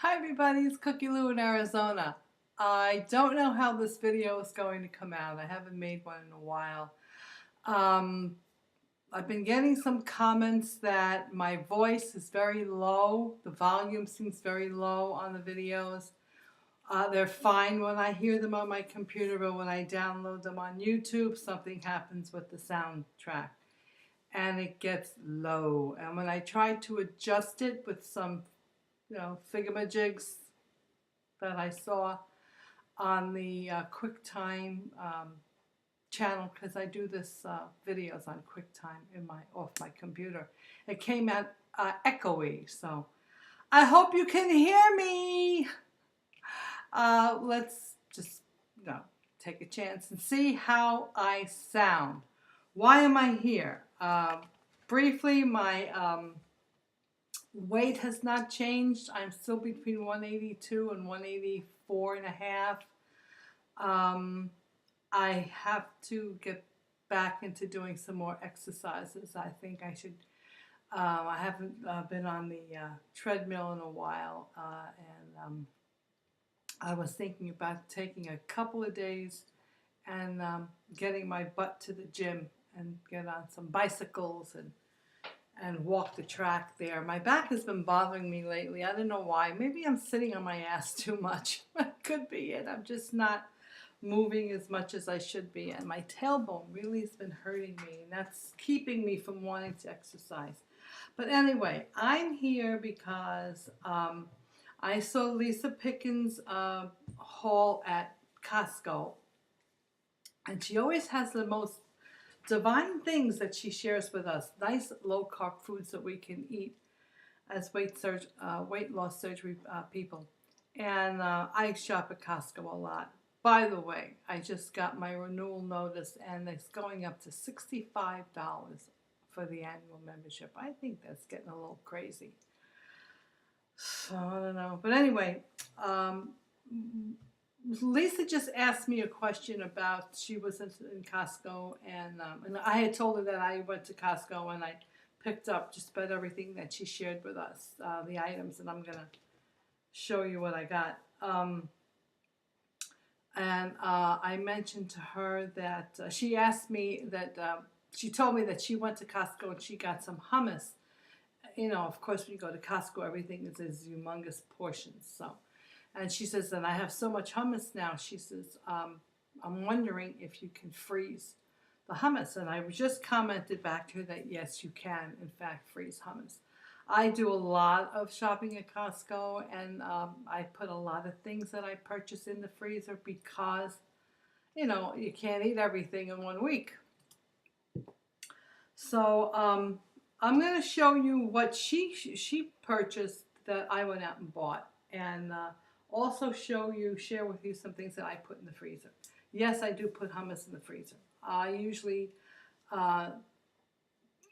Hi everybody, it's Cookie Lou in Arizona. I don't know how this video is going to come out. I haven't made one in a while. I've been getting some comments that my voice is very low. The volume seems very low on the videos. They're fine when I hear them on my computer, but when I download them on YouTube, something happens with the soundtrack and it gets low. And when I try to adjust it with some figamajigs that I saw on the QuickTime channel, because I do this videos on QuickTime off my computer. It came out echoey, so I hope you can hear me. Let's just take a chance and see how I sound. Why am I here? Briefly, my weight has not changed. I'm still between 182 and 184 and a half. I have to get back into doing some more exercises. I think I should. I haven't been on the treadmill in a while, and I was thinking about taking a couple of days and getting my butt to the gym and get on some bicycles and walk the track there. My back has been bothering me lately. I don't know why. Maybe I'm sitting on my ass too much. That could be it. I'm just not moving as much as I should be. And my tailbone really has been hurting me. And that's keeping me from wanting to exercise. But anyway, I'm here because I saw Lisa Pickens' haul at Costco. And she always has the most divine things that she shares with us. Nice low-carb foods that we can eat as weight loss surgery people. And I shop at Costco a lot. By the way, I just got my renewal notice, and it's going up to $65 for the annual membership. I think that's getting a little crazy. So I don't know. But anyway, Lisa just asked me a question about, she was in Costco, and I had told her that I went to Costco and I picked up just about everything that she shared with us, the items, and I'm going to show you what I got. I mentioned to her that she asked me that, she told me that she went to Costco and she got some hummus. You know, of course, when you go to Costco, everything is in humongous portions, so. And she says, and I have so much hummus now, she says, I'm wondering if you can freeze the hummus. And I just commented back to her that yes, you can, in fact, freeze hummus. I do a lot of shopping at Costco, and I put a lot of things that I purchase in the freezer because, you know, you can't eat everything in 1 week. So I'm going to show you what she purchased that I went out and bought, and also share with you some things that I put in the freezer. Yes, I do put hummus in the freezer. I usually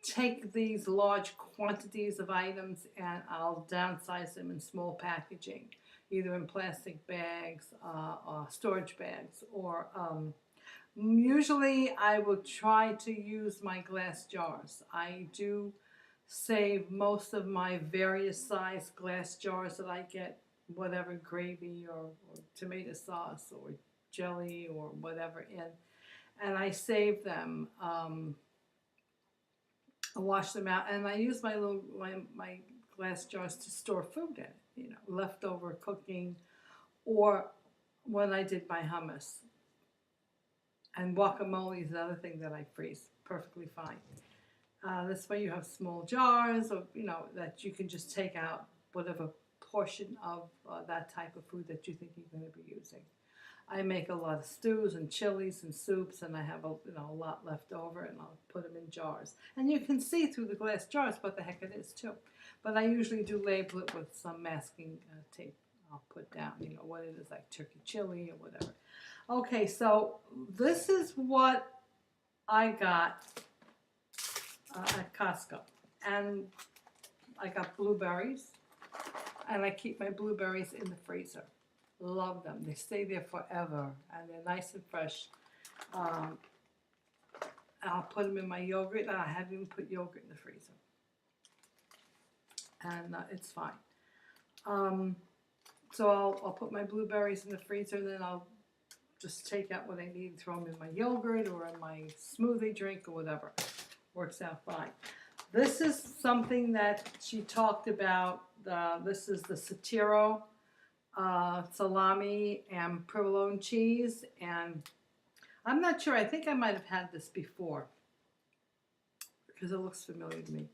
take these large quantities of items and I'll downsize them in small packaging, either in plastic bags, or storage bags, or usually I will try to use my glass jars. I do save most of my various size glass jars that I get, whatever gravy or tomato sauce or jelly or whatever in, and I save them. I wash them out, and I use my glass jars to store food in, you know, leftover cooking, or when I did my hummus. And guacamole is another thing that I freeze perfectly fine. This way you have small jars, or you know, that you can just take out whatever portion of that type of food that you think you're going to be using. I make a lot of stews and chilies and soups, and I have a lot left over, and I'll put them in jars. And you can see through the glass jars what the heck it is too. But I usually do label it with some masking tape. I'll put down, you know, what it is, like turkey chili or whatever. Okay, so this is what I got at Costco, and I got blueberries. And I keep my blueberries in the freezer. Love them. They stay there forever, and they're nice and fresh. I'll put them in my yogurt, and I haven't even put yogurt in the freezer. And it's fine. So I'll put my blueberries in the freezer, and then I'll just take out what I need, throw them in my yogurt or in my smoothie drink or whatever. Works out fine. This is something that she talked about. This is the Satiro salami and provolone cheese, and I'm not sure. I think I might have had this before because it looks familiar to me.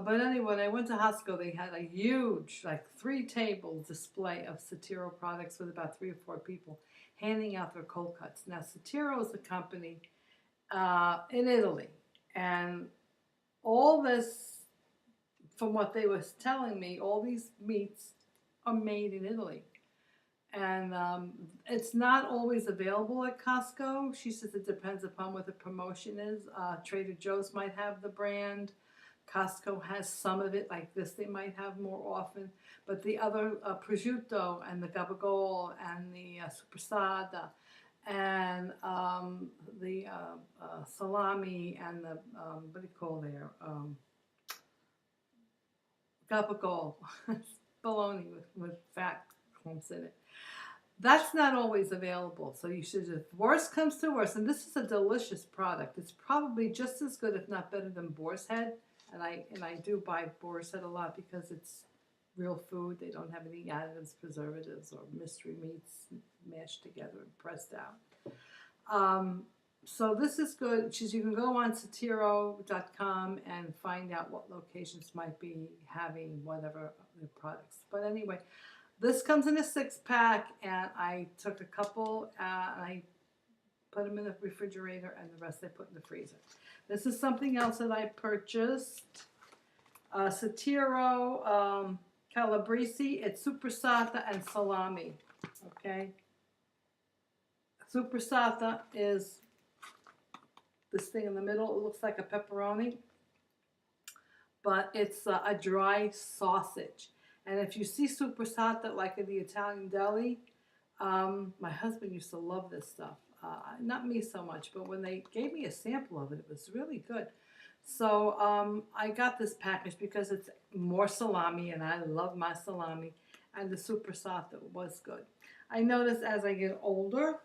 But anyway, when I went to Costco, they had a huge, like 3-table display of Satiro products with about 3 or 4 people handing out their cold cuts. Now, Satiro is a company in Italy, and all this, from what they was telling me, all these meats are made in Italy. And it's not always available at Costco. She says it depends upon what the promotion is. Trader Joe's might have the brand. Costco has some of it, like this they might have more often. But the other prosciutto and the gabagol and the supersada and the salami and the, what do you call there? Gabagol, bologna with fat clumps in it. That's not always available, so you should, if worse comes to worse, and this is a delicious product. It's probably just as good, if not better, than boar's head. And I do buy boar's head a lot because it's real food. They don't have any additives, preservatives, or mystery meats mashed together and pressed out. So this is good. You can go on Satiro.com and find out what locations might be having whatever the products. But anyway, this comes in a 6-pack, and I took a couple and I put them in the refrigerator, and the rest I put in the freezer. This is something else that I purchased. Satiro Calabrese. It's supersata and salami. Okay. Supersata is this thing in the middle. It looks like a pepperoni, but it's a dry sausage. And if you see supersata like in the Italian deli, my husband used to love this stuff. Not me so much, but when they gave me a sample of it, it was really good. So I got this package because it's more salami, and I love my salami, and the supersata was good. I noticed as I get older,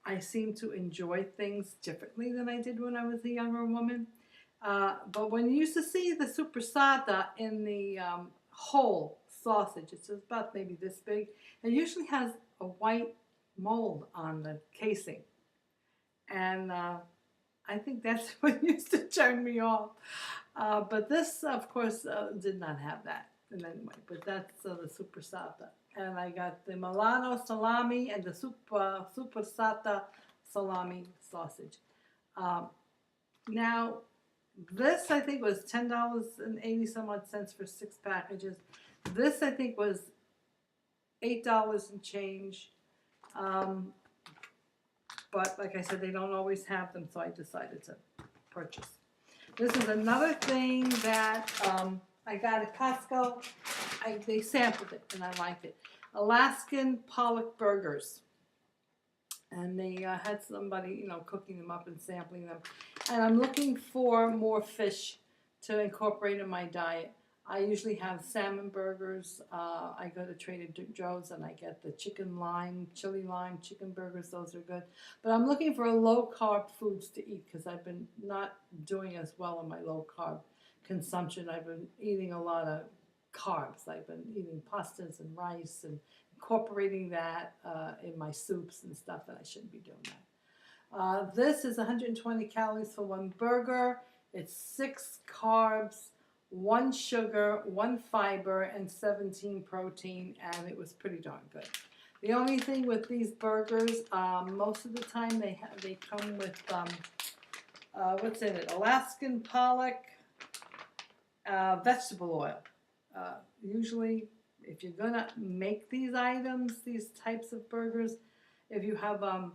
I seem to enjoy things differently than I did when I was a younger woman. But when you used to see the supersata in the whole sausage, it's about maybe this big, it usually has a white mold on the casing. And I think that's what used to turn me off. But this, of course, did not have that. And anyway, but that's the supersata. And I got the Milano salami and the supersata salami sausage. Now, this I think was $10.80 some odd cents for 6 packages. This I think was $8 and change. But like I said, they don't always have them, so I decided to purchase. This is another thing that I got at Costco. They sampled it, and I liked it. Alaskan Pollock burgers. And they had somebody, cooking them up and sampling them. And I'm looking for more fish to incorporate in my diet. I usually have salmon burgers. I go to Trader Joe's and I get the chili lime chicken burgers. Those are good. But I'm looking for low-carb foods to eat because I've been not doing as well on my low-carb consumption. I've been eating a lot of carbs. I've been eating pastas and rice and incorporating that in my soups and stuff, and I shouldn't be doing that. This is 120 calories for 1 burger. It's 6 carbs, 1 sugar, 1 fiber, and 17 protein, and it was pretty darn good. The only thing with these burgers, most of the time they come with, what's in it? Alaskan Pollock vegetable oil. Usually, if you're gonna make these items, these types of burgers, if you have a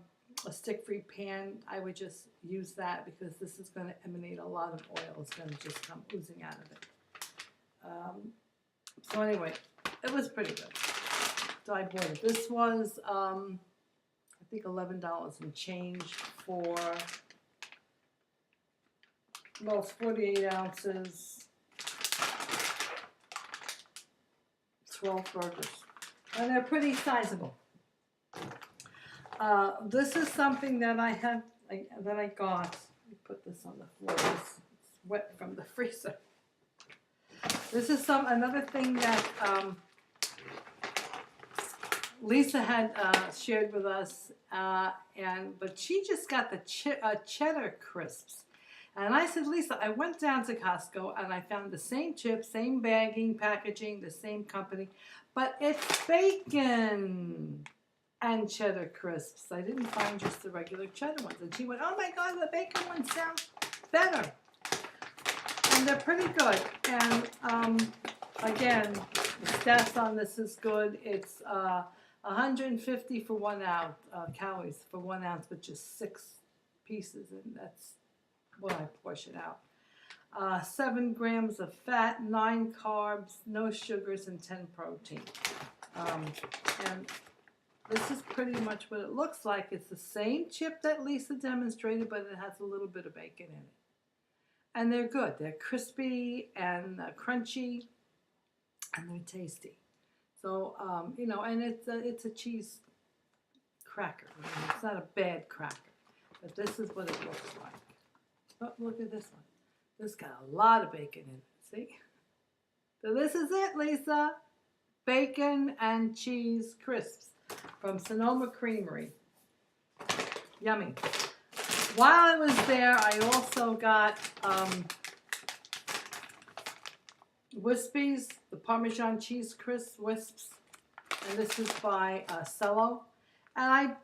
stick-free pan, I would just use that because this is going to emanate a lot of oil. It's going to just come oozing out of it. So anyway, it was pretty good. So I bought it. This was, I think, $11 and change for, well, it's 48 ounces, 12 burgers. And they're pretty sizable. This is something that I have, that I got. Let me put this on the floor. It's wet from the freezer. This is another thing that Lisa had shared with us, but she just got the cheddar crisps. And I said, Lisa, I went down to Costco and I found the same chips, same bagging, packaging, the same company, but it's bacon and cheddar crisps. I didn't find just the regular cheddar ones. And she went, oh my God, the bacon ones sound better. And they're pretty good. And again, the stats on this is good. It's 150 for 1 ounce, calories for 1 ounce, but just 6 pieces, and that's what I portion out. 7 grams of fat, 9 carbs, no sugars, and 10 protein. And this is pretty much what it looks like. It's the same chip that Lisa demonstrated, but it has a little bit of bacon in it. And they're good. They're crispy and crunchy, and they're tasty. So, you know, and it's a cheese cracker. I mean, it's not a bad cracker, but this is what it looks like. Oh, look at this one. This got a lot of bacon in it, see? So this is it, Lisa. Bacon and cheese crisps from Sonoma Creamery. Yummy. While I was there, I also got Wispies, the Parmesan cheese crisp wisps, and this is by Cello. And I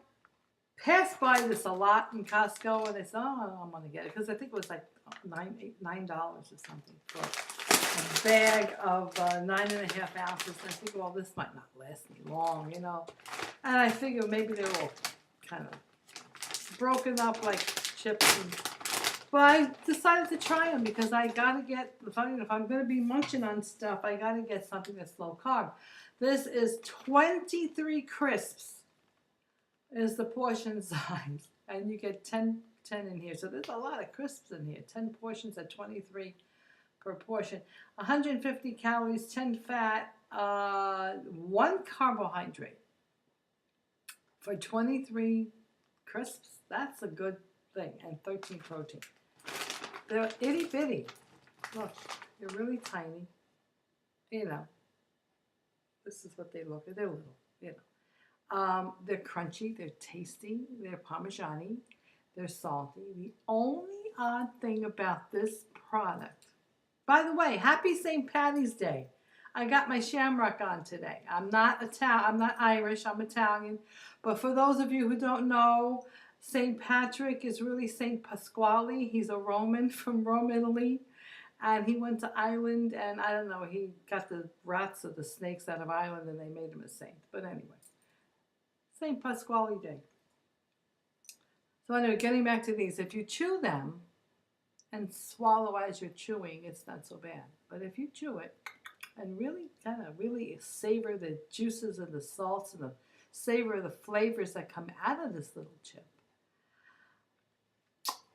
passed by this a lot in Costco, and I said, oh, I'm going to get it, because I think it was like $9 or something for a bag of 9.5 ounces. And I think, well, this might not last me long, you know. And I figured maybe they're all kind of broken up like chips. But I decided to try them because I got to get, if I'm going to be munching on stuff, I got to get something that's low carb. This is 23 crisps is the portion size. And you get 10 in here. So there's a lot of crisps in here. 10 portions at 23 per portion. 150 calories, 10 fat, 1 carbohydrate. For 23 crisps, that's a good thing. And 13 protein. They're itty bitty. Look, they're really tiny. You know, this is what they look like. They're little, you know. They're crunchy, they're tasty, they're Parmesan-y, they're salty. The only odd thing about this product, by the way, happy St. Patty's Day. I got my shamrock on today. I'm not Irish, I'm Italian. But for those of you who don't know, St. Patrick is really St. Pasquale. He's a Roman from Rome, Italy. And he went to Ireland, and I don't know, he got the rats or the snakes out of Ireland, and they made him a saint. But anyway, St. Pasquale Day. So anyway, getting back to these, if you chew them and swallow as you're chewing, it's not so bad. But if you chew it and really really savor the juices and the salts and the savor of the flavors that come out of this little chip,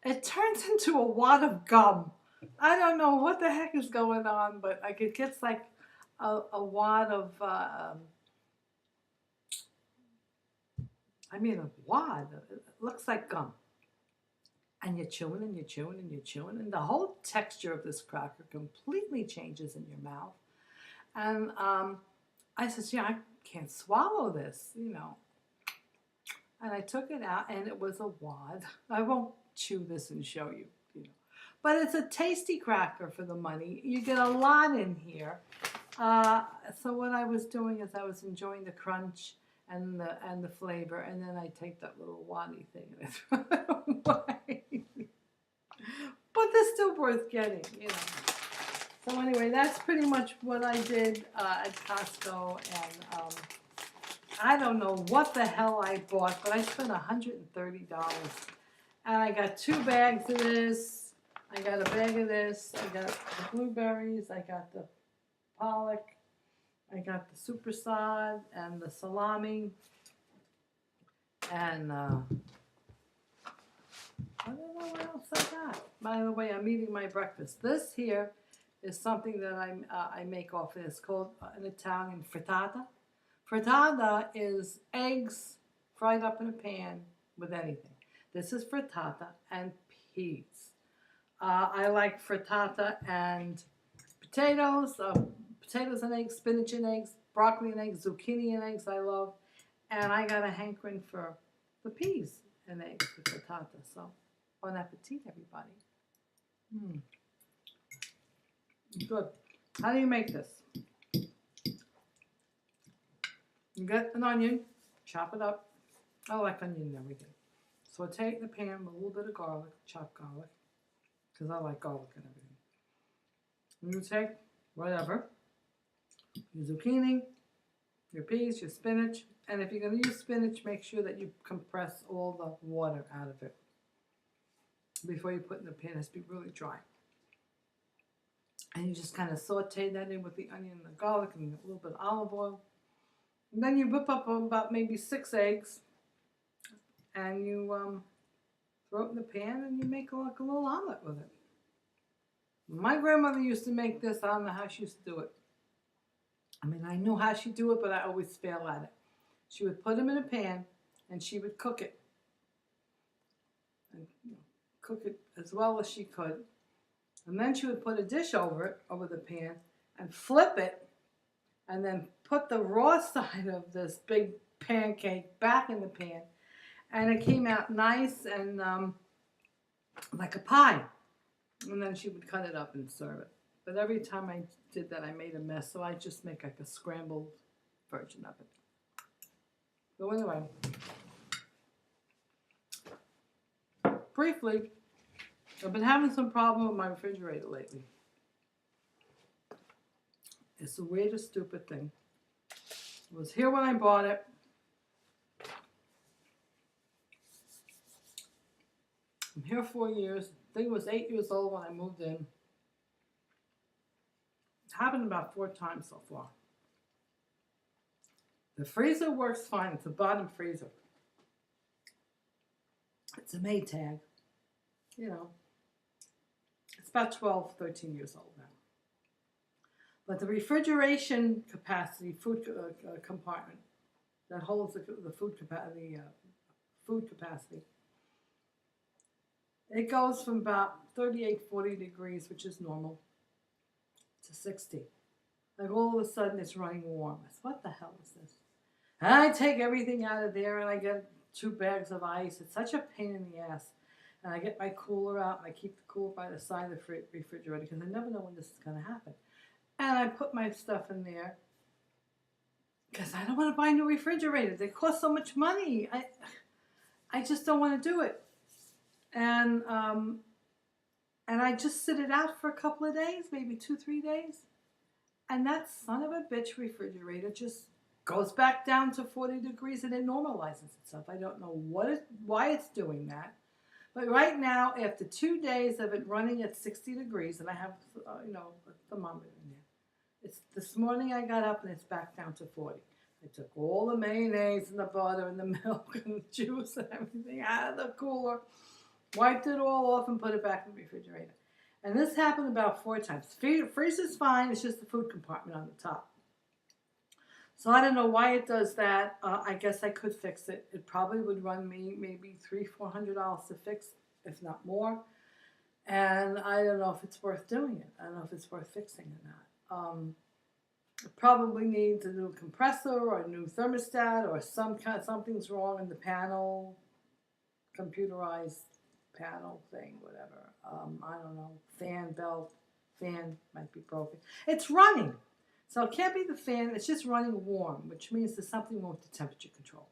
it turns into a wad of gum. I don't know what the heck is going on, but like it gets like a wad of, a wad. It looks like gum. And you're chewing and you're chewing and you're chewing, and the whole texture of this cracker completely changes in your mouth. And I said, yeah, I can't swallow this, you know. And I took it out, and it was a wad. I won't chew this and show you, you know. But it's a tasty cracker for the money. You get a lot in here. So what I was doing is I was enjoying the crunch and the flavor, and then I take that little waddy thing and I throw it away. But they're still worth getting, you know. So anyway, that's pretty much what I did at Costco, and I don't know what the hell I bought, but I spent $130. And I got 2 bags of this. I got a bag of this. I got the blueberries. I got the pollock. I got the super sod and the salami. And I don't know what else I got. By the way, I'm eating my breakfast. This here is something that I make often. It's called an Italian frittata. Frittata is eggs fried up in a pan with anything. This is frittata and peas. I like frittata and potatoes, potatoes and eggs, spinach and eggs, broccoli and eggs, zucchini and eggs I love. And I got a hankering for the peas and eggs with frittata. So, bon appetit, everybody. Good. How do you make this? You get an onion, chop it up. I like onion and everything. Saute it in the pan with a little bit of garlic, chopped garlic, because I like garlic and everything. And you take whatever, your zucchini, your peas, your spinach, and if you're going to use spinach, make sure that you compress all the water out of it before you put it in the pan. It has to be really dry. And you just kind of saute that in with the onion and the garlic and a little bit of olive oil. And then you whip up about maybe 6 eggs, and you throw it in the pan, and you make like a little omelet with it. My grandmother used to make this. I don't know how she used to do it. I mean, I knew how she'd do it, but I always fail at it. She would put them in a pan, and she would cook it. And, cook it as well as she could. And then she would put a dish over it, over the pan, and flip it, and then put the raw side of this big pancake back in the pan. And it came out nice and like a pie. And then she would cut it up and serve it. But every time I did that, I made a mess. So I just make like a scrambled version of it. So anyway, briefly, I've been having some problem with my refrigerator lately. It's the weirdest stupid thing. It was here when I bought it. I'm here 4 years. I think it was 8 years old when I moved in. It's happened about 4 times so far. The freezer works fine. It's a bottom freezer. It's a Maytag. You know, it's about 12, 13 years old now. But the refrigeration capacity, food compartment that holds the food capacity, it goes from about 38, 40 degrees, which is normal, to 60. Like all of a sudden it's running warm. I said, what the hell is this? And I take everything out of there and I get 2 bags of ice. It's such a pain in the ass. And I get my cooler out and I keep the cooler by the side of the refrigerator because I never know when this is going to happen. And I put my stuff in there because I don't want to buy new refrigerators. They cost so much money. I just don't want to do it. And I just sit it out for a couple of days, maybe 2-3 days. And that son of a bitch refrigerator just goes back down to 40 degrees and it normalizes itself. I don't know why it's doing that. But right now, after 2 days of it running at 60 degrees, and I have, a thermometer in there. This morning I got up and it's back down to 40. I took all the mayonnaise and the butter and the milk and the juice and everything out of the cooler, wiped it all off and put it back in the refrigerator. And this happened about 4 times. Freezer's fine, it's just the food compartment on the top. So I don't know why it does that. I guess I could fix it. It probably would run me maybe $300-400 to fix, if not more. And I don't know if it's worth doing it. I don't know if it's worth fixing or not. It probably needs a new compressor or a new thermostat or something's wrong in the panel, computerized panel thing, whatever. I don't know. Fan might be broken. It's running. So it can't be the fan, it's just running warm, which means there's something wrong with the temperature control.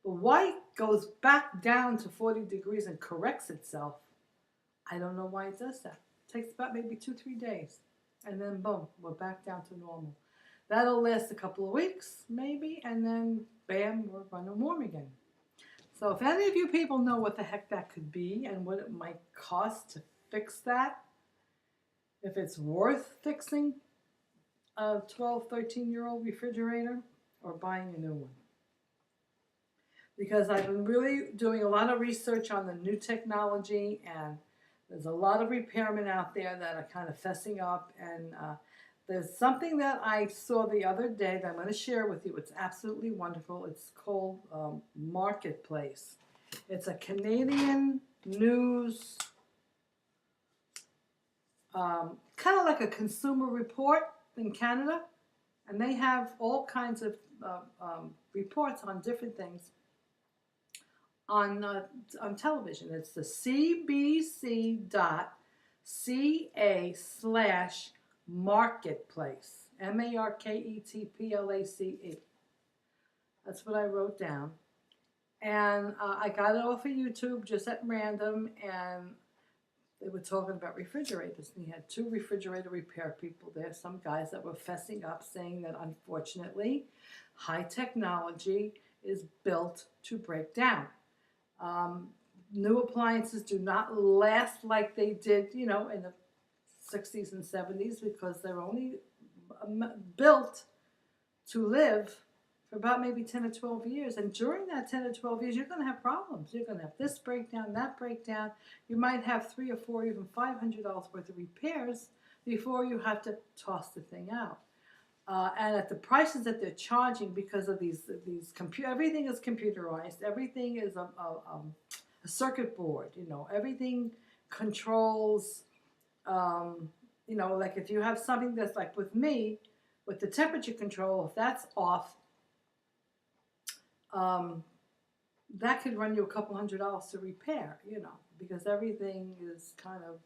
But why it goes back down to 40 degrees and corrects itself, I don't know why it does that. It takes about maybe 2-3 days. And then boom, we're back down to normal. That'll last a couple of weeks, maybe, and then bam, we're running warm again. So if any of you people know what the heck that could be and what it might cost to fix that, if it's worth fixing a 12, 13-year-old refrigerator or buying a new one. Because I've been really doing a lot of research on the new technology, and there's a lot of repairmen out there that are kind of fessing up, and there's something that I saw the other day that I'm going to share with you. It's absolutely wonderful. It's called Marketplace. It's a Canadian news, kind of like a consumer report in Canada. And they have all kinds of reports on different things on television. It's the CBC.CA/marketplace. MARKETPLACE. That's what I wrote down. And I got it off of YouTube just at random, and they were talking about refrigerators. And he had 2 refrigerator repair people there, some guys that were fessing up, saying that unfortunately high technology is built to break down. New appliances do not last like they did, in the 60s and 70s, because they're only built to live for about maybe 10 or 12 years. And during that 10 or 12 years, you're going to have problems. You're going to have this breakdown, that breakdown. You might have $300 or $400, even $500 worth of repairs before you have to toss the thing out. And at the prices that they're charging, because of these everything is computerized. Everything is a circuit board. Everything controls. Like if you have something that's like with me, with the temperature control, if that's off, that could run you a couple $100 to repair. Because everything is kind of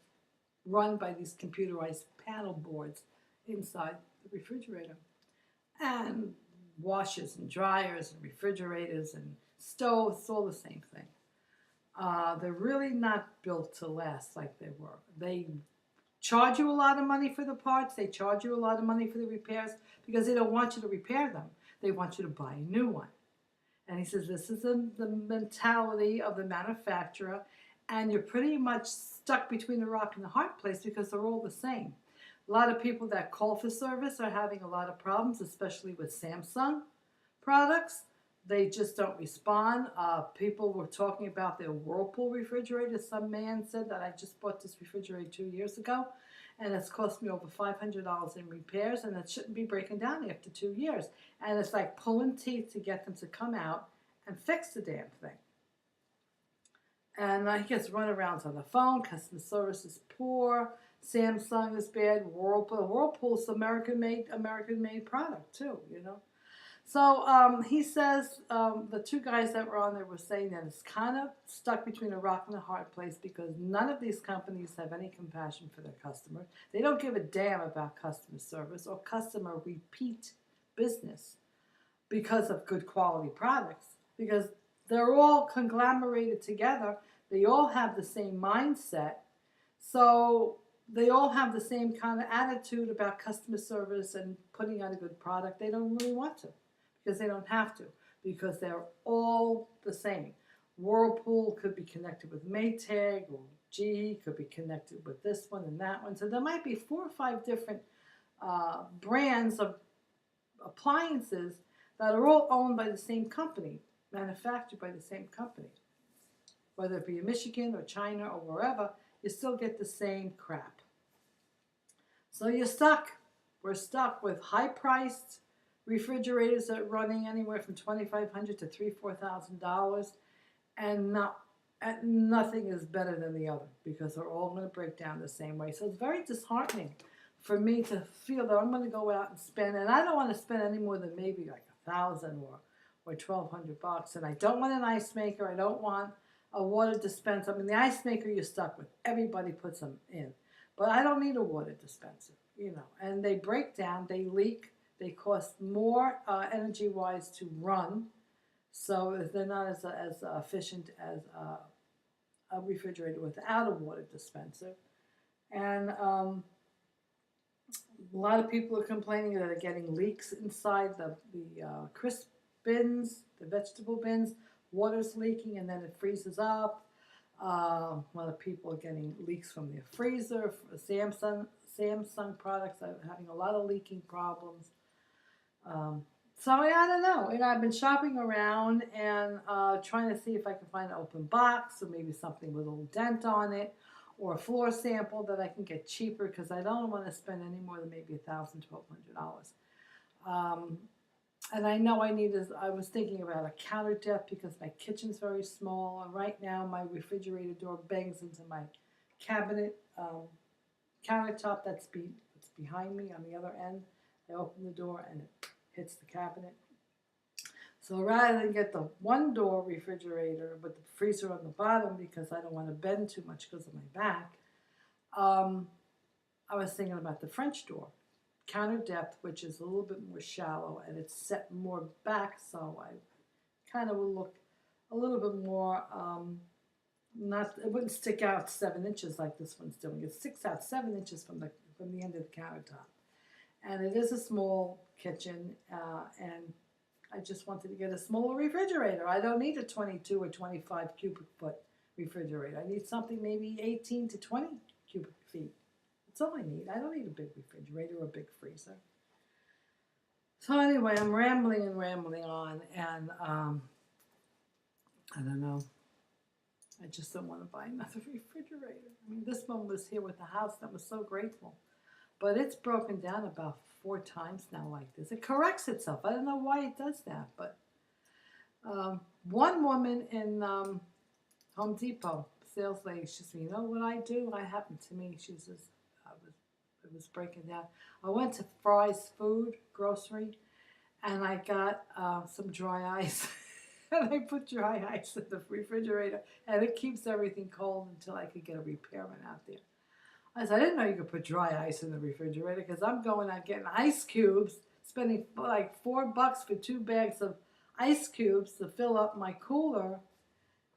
run by these computerized panel boards inside the refrigerator, and washers and dryers and refrigerators and stoves. It's all the same thing. They're really not built to last like they were. They charge you a lot of money for the parts. They charge you a lot of money for the repairs because they don't want you to repair them. They want you to buy a new one. And he says this is the mentality of the manufacturer, and you're pretty much stuck between the rock and the hard place because they're all the same. A lot of people that call for service are having a lot of problems, especially with Samsung products. They just don't respond. People were talking about their Whirlpool refrigerator. Some man said that I just bought this refrigerator 2 years ago, and it's cost me over $500 in repairs, and it shouldn't be breaking down after 2 years. And it's like pulling teeth to get them to come out and fix the damn thing. And he gets runarounds on the phone. Customer service is poor. Samsung is bad. Whirlpool's American-made product too, So he says the 2 guys that were on there were saying that it's kind of stuck between a rock and a hard place because none of these companies have any compassion for their customer. They don't give a damn about customer service or customer repeat business because of good quality products, because they're all conglomerated together. They all have the same mindset. So they all have the same kind of attitude about customer service and putting out a good product. They don't really want to because they don't have to, because they're all the same. Whirlpool could be connected with Maytag, or GE could be connected with this one and that one. So there might be 4 or 5 different brands of appliances that are all owned by the same company, manufactured by the same company. Whether it be in Michigan or China or wherever, you still get the same crap. So you're stuck. We're stuck with high-priced refrigerators that are running anywhere from $2,500 to $3,000-$4,000, and nothing is better than the other because they're all going to break down the same way. So it's very disheartening for me to feel that I'm going to go out and spend, and I don't want to spend any more than maybe like $1,000 or $1,200. And I don't want an ice maker. I don't want a water dispenser. I mean, the ice maker you're stuck with. Everybody puts them in. But I don't need a water dispenser, And they break down, they leak, they cost more energy-wise to run, so they're not as efficient as a refrigerator without a water dispenser. And a lot of people are complaining that they're getting leaks inside the crisp bins, the vegetable bins. Water's leaking and then it freezes up. A lot of people are getting leaks from their freezer. Samsung products are having a lot of leaking problems. So I don't know. I've been shopping around and trying to see if I can find an open box or maybe something with a little dent on it, or a floor sample that I can get cheaper because I don't want to spend any more than maybe $1,000, $1,200. And I know I was thinking about a counter depth because my kitchen's very small, and right now my refrigerator door bangs into my cabinet countertop that's behind me on the other end. I open the door and it hits the cabinet. So rather than get the one door refrigerator with the freezer on the bottom because I don't want to bend too much because of my back, I was thinking about the French door. Counter depth, which is a little bit more shallow, and it's set more back, so I kind of will look a little bit more, it wouldn't stick out 7 inches like this one's doing. It sticks out 7 inches from the end of the countertop. And it is a small kitchen, and I just wanted to get a smaller refrigerator. I don't need a 22 or 25 cubic foot refrigerator. I need something maybe 18 to 20 cubic feet. That's all I need. I don't need a big refrigerator or a big freezer. So anyway, I'm rambling on, and I don't know. I just don't want to buy another refrigerator. I mean, this one was here with the house. That was so grateful. But it's broken down about 4 times now like this. It corrects itself. I don't know why it does that, but one woman in Home Depot, sales lady, she said, you know what I do? It happened to me. She says, it was breaking down. I went to Fry's Food Grocery, and I got some dry ice. And I put dry ice in the refrigerator, and it keeps everything cold until I could get a repairman out there. I said, I didn't know you could put dry ice in the refrigerator because I'm going out getting ice cubes, spending like $4 for 2 bags of ice cubes to fill up my cooler.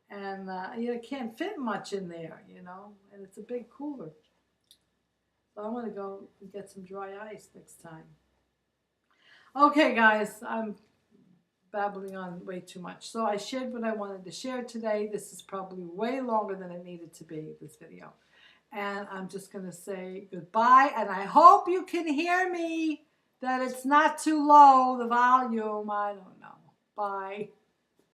And you can't fit much in there, you know, and it's a big cooler. So I want to go and get some dry ice next time. Okay, guys, I'm babbling on way too much. So I shared what I wanted to share today. This is probably way longer than it needed to be, this video. And I'm just going to say goodbye. And I hope you can hear me, that it's not too low, the volume. I don't know. Bye.